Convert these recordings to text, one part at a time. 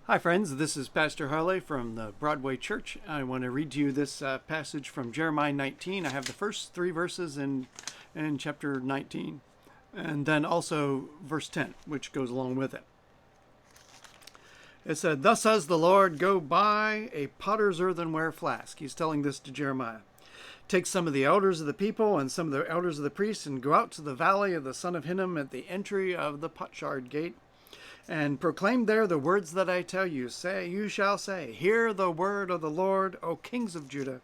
Hi, friends. This is Pastor Harley from the Broadway Church. I want to read to you this passage from Jeremiah 19. I have the first three verses in chapter 19, and then also verse 10, which goes along with it. It said, "Thus says the Lord, go buy a potter's earthenware flask." He's telling this to Jeremiah. "Take some of the elders of the people and some of the elders of the priests and go out to the valley of the son of Hinnom at the entry of the potsherd gate, and proclaim there the words that I tell you. You shall say, hear the word of the Lord, O kings of Judah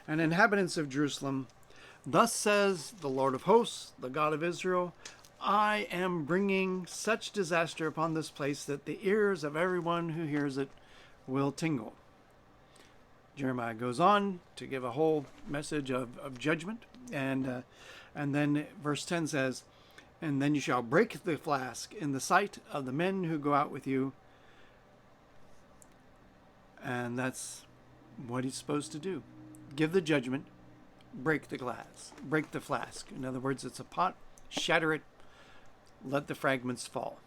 and inhabitants of Jerusalem. Thus says the Lord of hosts, the God of Israel, I am bringing such disaster upon this place that the ears of everyone who hears it will tingle." Jeremiah goes on to give a whole message of judgment. And then verse 10 says, "And then you shall break the flask in the sight of the men who go out with you." And that's what he's supposed to do. Give the judgment, break the glass, break the flask. In other words, it's a pot, shatter it, let the fragments fall.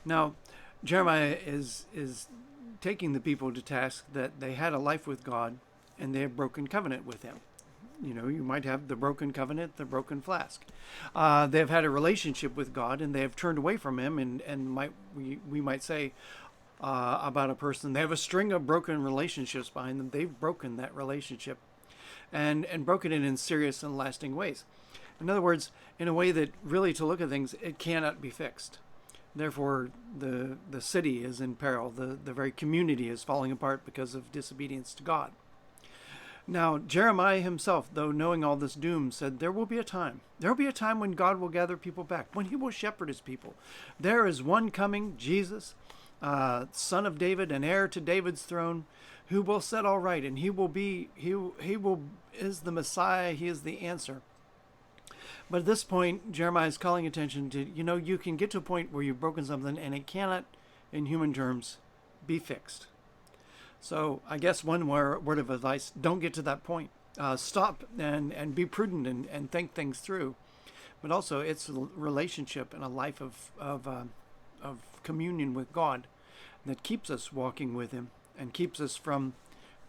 Now, Jeremiah is taking the people to task that they had a life with God and they have broken covenant with him. You know, you might have the broken covenant, the broken flask. They've had a relationship with God and they have turned away from him, and we might say about a person, they have a string of broken relationships behind them. They've broken that relationship and broken it in serious and lasting ways. In other words, in a way that really, to look at things, it cannot be fixed. Therefore, the city is in peril. The very community is falling apart because of disobedience to God. Now, Jeremiah himself, though knowing all this doom, said there will be a time. There will be a time when God will gather people back, when he will shepherd his people. There is one coming, Jesus, son of David and heir to David's throne, who will set all right, and he is the Messiah. He is the answer. But at this point, Jeremiah is calling attention to, you can get to a point where you've broken something and it cannot, in human terms, be fixed. So I guess one word of advice, don't get to that point. Stop and be prudent and think things through. But also, it's a relationship and a life of communion with God that keeps us walking with him and keeps us from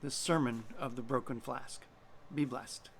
this sermon of the broken flask. Be blessed.